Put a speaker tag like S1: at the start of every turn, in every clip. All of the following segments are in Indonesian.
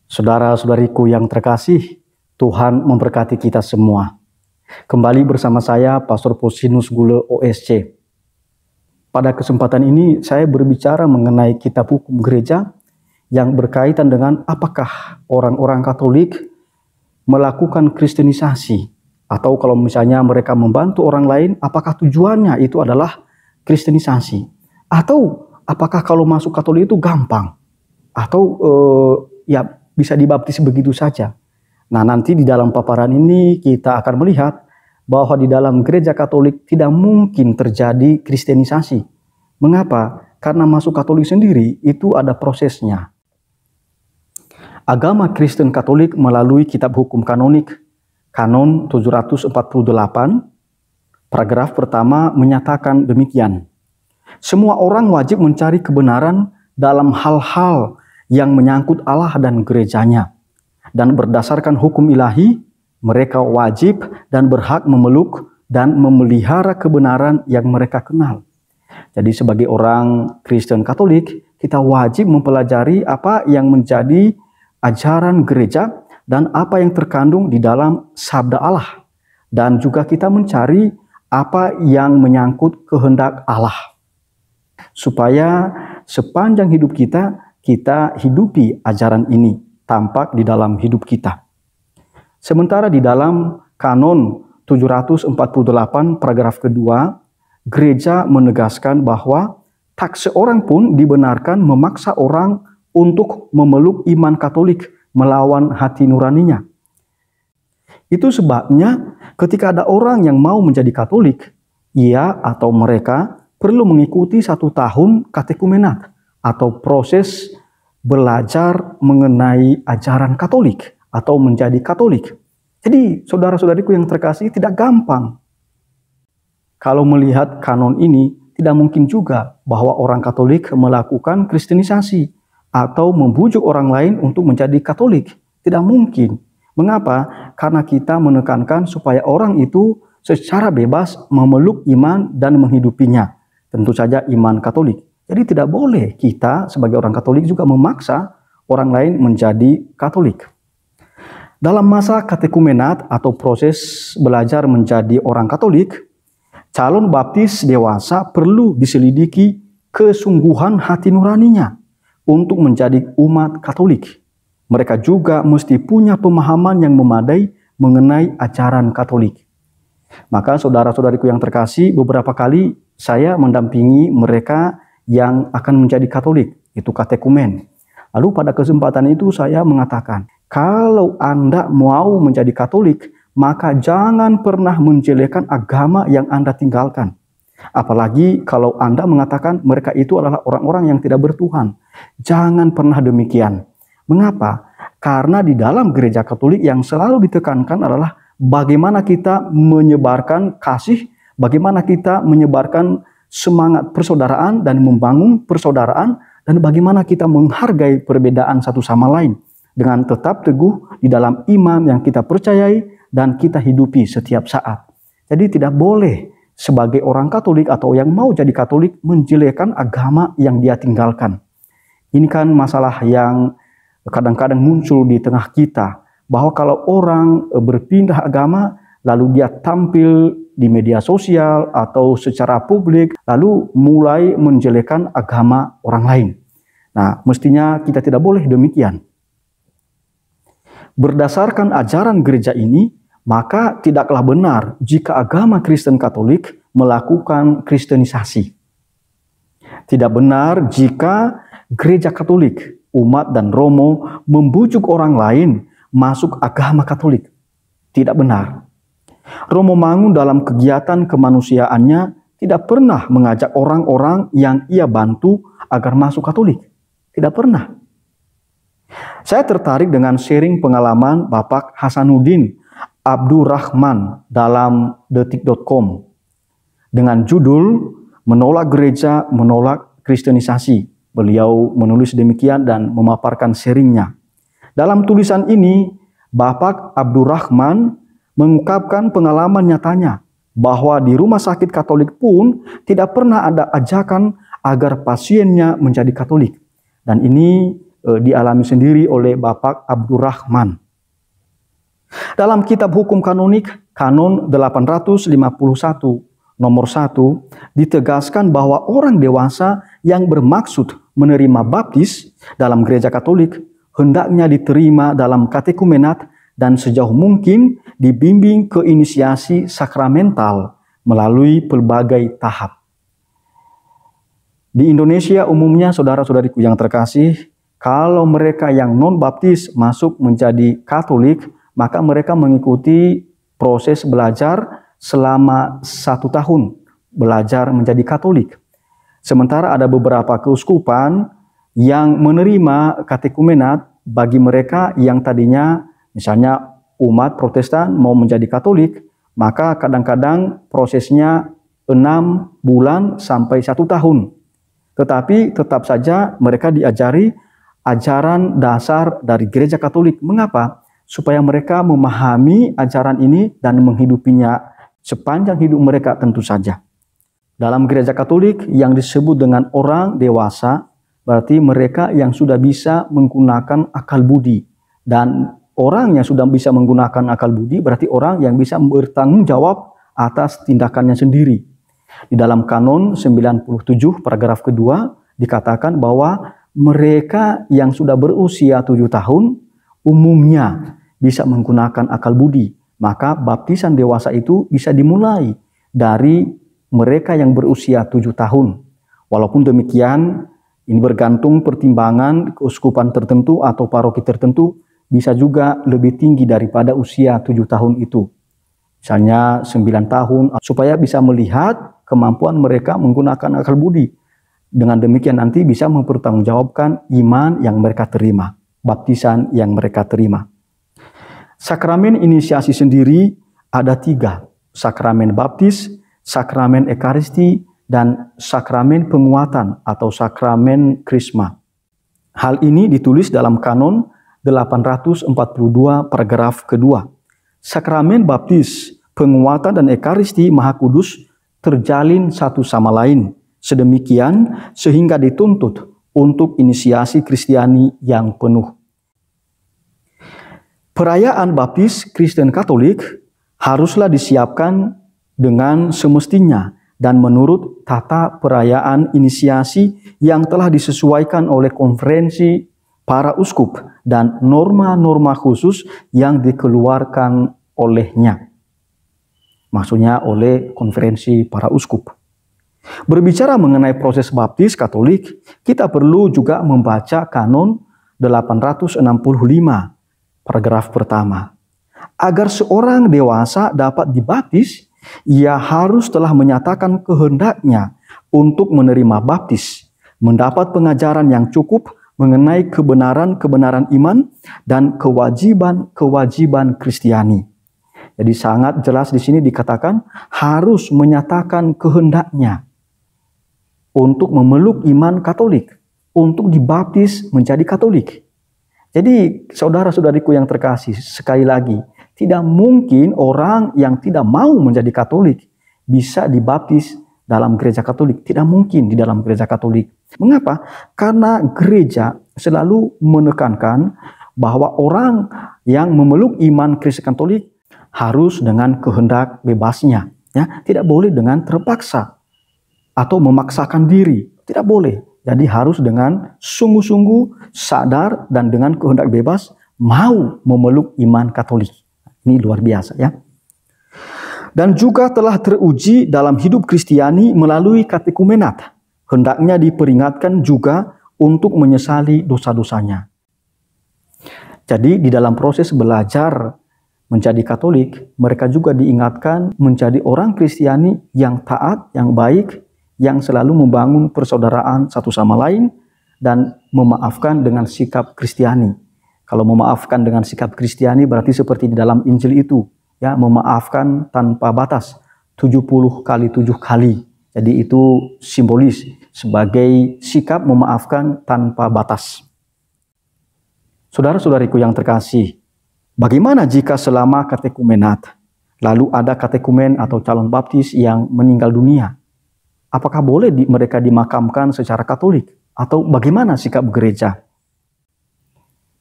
S1: Saudara-saudariku yang terkasih, Tuhan memberkati kita semua. Kembali bersama saya, Pastor Posinus Gule OSC. Pada kesempatan ini, saya berbicara mengenai kitab hukum gereja yang berkaitan dengan apakah orang-orang Katolik melakukan kristenisasi. Atau kalau misalnya mereka membantu orang lain, apakah tujuannya itu adalah kristenisasi? Atau apakah kalau masuk Katolik itu gampang? Atau bisa dibaptis begitu saja. Nah, nanti di dalam paparan ini kita akan melihat bahwa di dalam gereja Katolik tidak mungkin terjadi kristenisasi. Mengapa? Karena masuk Katolik sendiri itu ada prosesnya. Agama Kristen Katolik melalui kitab hukum kanonik, Kanon 748, paragraf pertama menyatakan demikian. Semua orang wajib mencari kebenaran dalam hal-hal yang menyangkut Allah dan gerejanya. Dan berdasarkan hukum ilahi, mereka wajib dan berhak memeluk dan memelihara kebenaran yang mereka kenal. Jadi sebagai orang Kristen Katolik, kita wajib mempelajari apa yang menjadi ajaran gereja dan apa yang terkandung di dalam sabda Allah. Dan juga kita mencari apa yang menyangkut kehendak Allah. Supaya sepanjang hidup kita hidupi ajaran ini tampak di dalam hidup kita. Sementara di dalam Kanon 748 paragraf kedua, gereja menegaskan bahwa tak seorang pun dibenarkan memaksa orang untuk memeluk iman Katolik melawan hati nuraninya. Itu sebabnya ketika ada orang yang mau menjadi Katolik, ia atau mereka perlu mengikuti 1 tahun katekumenat atau proses belajar mengenai ajaran Katolik atau menjadi Katolik. Jadi saudara-saudariku yang terkasih, tidak gampang. Kalau melihat kanon ini, tidak mungkin juga bahwa orang Katolik melakukan kristenisasi atau membujuk orang lain untuk menjadi Katolik. Tidak mungkin. Mengapa? Karena kita menekankan supaya orang itu secara bebas memeluk iman dan menghidupinya. Tentu saja iman Katolik. Jadi tidak boleh kita sebagai orang Katolik juga memaksa orang lain menjadi Katolik. Dalam masa katekumenat atau proses belajar menjadi orang Katolik, calon baptis dewasa perlu diselidiki kesungguhan hati nuraninya untuk menjadi umat Katolik. Mereka juga mesti punya pemahaman yang memadai mengenai ajaran Katolik. Maka saudara-saudariku yang terkasih, beberapa kali saya mendampingi mereka yang akan menjadi Katolik, itu katekumen. Lalu pada kesempatan itu saya mengatakan, kalau Anda mau menjadi Katolik, maka jangan pernah menjelekkan agama yang Anda tinggalkan. Apalagi kalau Anda mengatakan mereka itu adalah orang-orang yang tidak bertuhan. Jangan pernah demikian. Mengapa? Karena di dalam gereja Katolik yang selalu ditekankan adalah bagaimana kita menyebarkan kasih, bagaimana kita menyebarkan semangat persaudaraan dan membangun persaudaraan, dan bagaimana kita menghargai perbedaan satu sama lain dengan tetap teguh di dalam iman yang kita percayai dan kita hidupi setiap saat. Jadi tidak boleh sebagai orang Katolik atau yang mau jadi Katolik menjelekkan agama yang dia tinggalkan. Ini kan masalah yang kadang-kadang muncul di tengah kita, bahwa kalau orang berpindah agama lalu dia tampil di media sosial atau secara publik, lalu mulai menjelekkan agama orang lain. Nah, mestinya kita tidak boleh demikian. Berdasarkan ajaran gereja ini, maka tidaklah benar jika agama Kristen Katolik melakukan kristenisasi. Tidak benar jika gereja Katolik, umat dan Romo membujuk orang lain masuk agama Katolik. Tidak benar. Romo Mangun dalam kegiatan kemanusiaannya tidak pernah mengajak orang-orang yang ia bantu agar masuk Katolik. Tidak pernah. Saya tertarik dengan sharing pengalaman Bapak Hasanuddin Abdurrahman dalam detik.com dengan judul Menolak Gereja, Menolak Kristenisasi. Beliau menulis demikian dan memaparkan sharingnya. Dalam tulisan ini, Bapak Abdurrahman mengungkapkan pengalaman nyatanya bahwa di rumah sakit Katolik pun tidak pernah ada ajakan agar pasiennya menjadi Katolik. Dan ini dialami sendiri oleh Bapak Abdurrahman. Dalam kitab hukum kanonik, Kanon 851 nomor 1, ditegaskan bahwa orang dewasa yang bermaksud menerima baptis dalam gereja Katolik hendaknya diterima dalam katekumenat dan sejauh mungkin dibimbing ke inisiasi sakramental melalui pelbagai tahap. Di Indonesia umumnya, saudara-saudariku yang terkasih, kalau mereka yang non-baptis masuk menjadi Katolik, maka mereka mengikuti proses belajar selama 1 tahun, belajar menjadi Katolik. Sementara ada beberapa keuskupan yang menerima katekumenat bagi mereka yang tadinya misalnya umat Protestan mau menjadi Katolik, maka kadang-kadang prosesnya 6 bulan sampai 1 tahun. Tetapi tetap saja mereka diajari ajaran dasar dari gereja Katolik. Mengapa? Supaya mereka memahami ajaran ini dan menghidupinya sepanjang hidup mereka tentu saja. Dalam gereja Katolik yang disebut dengan orang dewasa, berarti mereka yang sudah bisa menggunakan akal budi. Dan orang yang sudah bisa menggunakan akal budi berarti orang yang bisa bertanggung jawab atas tindakannya sendiri. Di dalam Kanon 97 paragraf kedua dikatakan bahwa mereka yang sudah berusia 7 tahun umumnya bisa menggunakan akal budi. Maka baptisan dewasa itu bisa dimulai dari mereka yang berusia 7 tahun. Walaupun demikian, ini bergantung pertimbangan keuskupan tertentu atau paroki tertentu, bisa juga lebih tinggi daripada usia 7 tahun itu. Misalnya 9 tahun, supaya bisa melihat kemampuan mereka menggunakan akal budi. Dengan demikian nanti bisa mempertanggungjawabkan iman yang mereka terima, baptisan yang mereka terima. Sakramen inisiasi sendiri ada 3, sakramen baptis, sakramen ekaristi, dan sakramen penguatan atau sakramen krisma. Hal ini ditulis dalam Kanon 842 paragraf kedua. Sakramen baptis, penguatan, dan ekaristi Maha Kudus terjalin satu sama lain, sedemikian sehingga dituntut untuk inisiasi Kristiani yang penuh. Perayaan baptis Kristen Katolik haruslah disiapkan dengan semestinya dan menurut tata perayaan inisiasi yang telah disesuaikan oleh konferensi para uskup dan norma-norma khusus yang dikeluarkan olehnya. Maksudnya oleh konferensi para uskup. Berbicara mengenai proses baptis Katolik, kita perlu juga membaca Kanon 865 paragraf pertama. Agar seorang dewasa dapat dibaptis, ia harus telah menyatakan kehendaknya untuk menerima baptis, mendapat pengajaran yang cukup mengenai kebenaran-kebenaran iman dan kewajiban-kewajiban Kristiani. Jadi sangat jelas di sini dikatakan harus menyatakan kehendaknya untuk memeluk iman Katolik, untuk dibaptis menjadi Katolik. Jadi saudara-saudariku yang terkasih, sekali lagi, tidak mungkin orang yang tidak mau menjadi Katolik bisa dibaptis dalam gereja Katolik. Tidak mungkin di dalam gereja Katolik. Mengapa? Karena gereja selalu menekankan bahwa orang yang memeluk iman Kristen Katolik harus dengan kehendak bebasnya. Ya, tidak boleh dengan terpaksa atau memaksakan diri. Tidak boleh. Jadi harus dengan sungguh-sungguh sadar dan dengan kehendak bebas mau memeluk iman Katolik. Ini luar biasa ya. Dan juga telah teruji dalam hidup Kristiani melalui katekumenat. Hendaknya diperingatkan juga untuk menyesali dosa-dosanya. Jadi di dalam proses belajar menjadi Katolik, mereka juga diingatkan menjadi orang Kristiani yang taat, yang baik, yang selalu membangun persaudaraan satu sama lain dan memaafkan dengan sikap Kristiani. Kalau memaafkan dengan sikap Kristiani berarti seperti di dalam Injil itu, ya, memaafkan tanpa batas, 70 kali 7 kali. Jadi itu simbolis sebagai sikap memaafkan tanpa batas. Saudara-saudariku yang terkasih, bagaimana jika selama katekumenat lalu ada katekumen atau calon baptis yang meninggal dunia? Apakah boleh mereka dimakamkan secara Katolik? Atau bagaimana sikap gereja?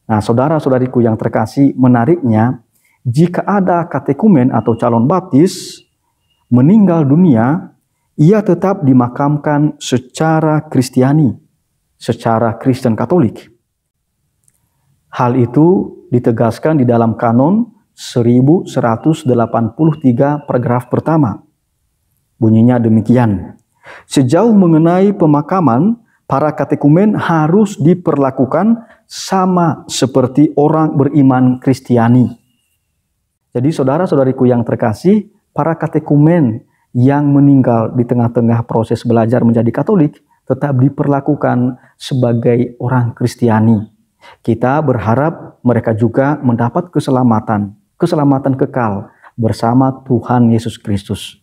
S1: Nah, saudara-saudariku yang terkasih, menariknya, jika ada katekumen atau calon baptis meninggal dunia, ia tetap dimakamkan secara Kristiani, secara Kristen Katolik. Hal itu ditegaskan di dalam kanon 1183 paragraf pertama. Bunyinya demikian. Sejauh mengenai pemakaman, para katekumen harus diperlakukan sama seperti orang beriman Kristiani. Jadi saudara-saudariku yang terkasih, para katekumen yang meninggal di tengah-tengah proses belajar menjadi Katolik tetap diperlakukan sebagai orang Kristiani. Kita berharap mereka juga mendapat keselamatan kekal bersama Tuhan Yesus Kristus.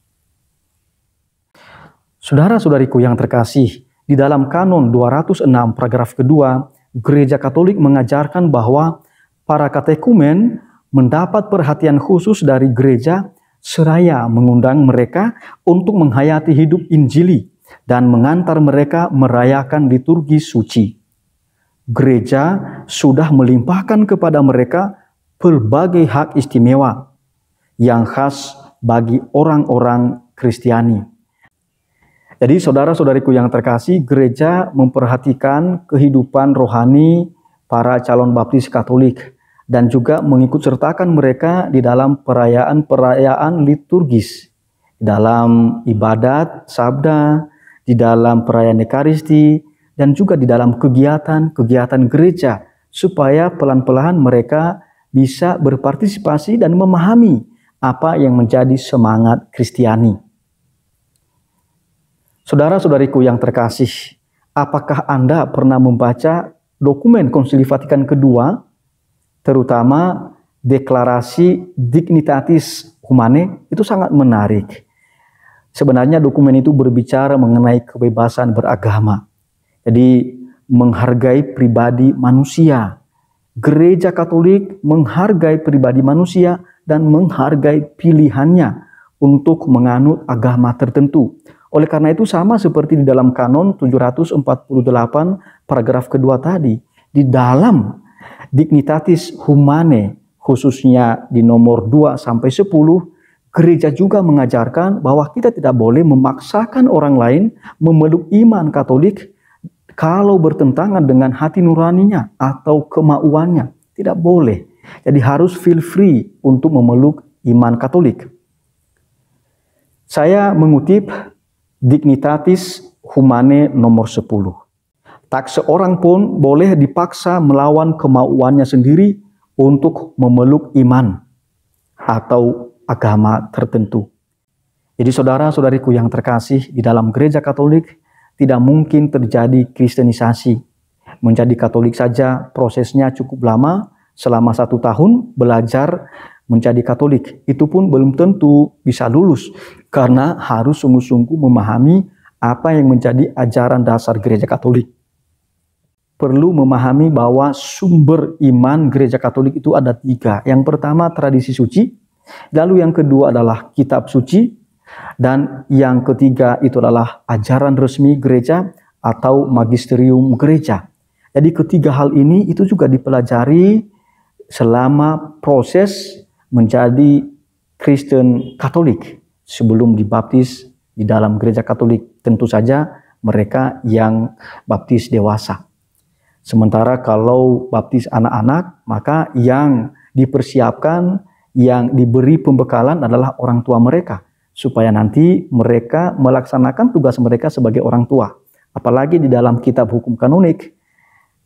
S1: Saudara-saudariku yang terkasih, di dalam kanon 206 paragraf kedua, Gereja Katolik mengajarkan bahwa para katekumen mendapat perhatian khusus dari gereja seraya mengundang mereka untuk menghayati hidup Injili dan mengantar mereka merayakan liturgi suci. Gereja sudah melimpahkan kepada mereka berbagai hak istimewa yang khas bagi orang-orang Kristiani. Jadi saudara-saudariku yang terkasih, gereja memperhatikan kehidupan rohani para calon baptis Katolik dan juga mengikut sertakan mereka di dalam perayaan-perayaan liturgis, dalam ibadat, sabda, di dalam perayaan Ekaristi, dan juga di dalam kegiatan-kegiatan gereja, supaya pelan-pelan mereka bisa berpartisipasi dan memahami apa yang menjadi semangat Kristiani. Saudara-saudariku yang terkasih, apakah Anda pernah membaca dokumen Konsili Vatikan II, terutama deklarasi Dignitatis Humanae? Itu sangat menarik. Sebenarnya dokumen itu berbicara mengenai kebebasan beragama. Jadi menghargai pribadi manusia. Gereja Katolik menghargai pribadi manusia dan menghargai pilihannya untuk menganut agama tertentu. Oleh karena itu sama seperti di dalam kanon 748 paragraf kedua tadi, di dalam Dignitatis Humanae, khususnya di nomor 2 sampai 10, gereja juga mengajarkan bahwa kita tidak boleh memaksakan orang lain memeluk iman Katolik kalau bertentangan dengan hati nuraninya atau kemauannya. Tidak boleh. Jadi harus feel free untuk memeluk iman Katolik. Saya mengutip Dignitatis Humanae nomor 10. Tak seorang pun boleh dipaksa melawan kemauannya sendiri untuk memeluk iman atau agama tertentu. Jadi saudara-saudariku yang terkasih, di dalam gereja Katolik tidak mungkin terjadi kristenisasi. Menjadi Katolik saja prosesnya cukup lama, selama 1 tahun belajar menjadi Katolik. Itu pun belum tentu bisa lulus, karena harus sungguh-sungguh memahami apa yang menjadi ajaran dasar gereja Katolik. Perlu memahami bahwa sumber iman gereja Katolik itu ada 3. Yang pertama tradisi suci, lalu yang kedua adalah kitab suci, dan yang ketiga itu adalah ajaran resmi gereja atau magisterium gereja. Jadi ketiga hal ini itu juga dipelajari selama proses menjadi Kristen Katolik sebelum dibaptis di dalam gereja Katolik. Tentu saja mereka yang baptis dewasa. Sementara kalau baptis anak-anak, maka yang dipersiapkan, yang diberi pembekalan adalah orang tua mereka, supaya nanti mereka melaksanakan tugas mereka sebagai orang tua. Apalagi di dalam kitab hukum kanonik,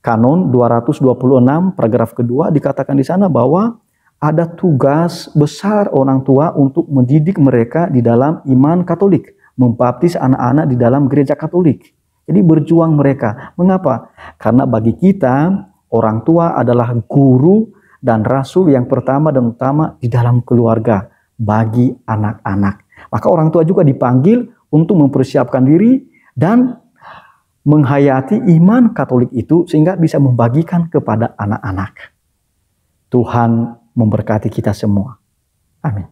S1: kanon 226 paragraf kedua, dikatakan di sana bahwa ada tugas besar orang tua untuk mendidik mereka di dalam iman Katolik, membaptis anak-anak di dalam gereja Katolik. Jadi berjuang mereka. Mengapa? Karena bagi kita, orang tua adalah guru dan rasul yang pertama dan utama di dalam keluarga bagi anak-anak. Maka orang tua juga dipanggil untuk mempersiapkan diri dan menghayati iman Katolik itu sehingga bisa membagikan kepada anak-anak. Tuhan memberkati kita semua. Amin.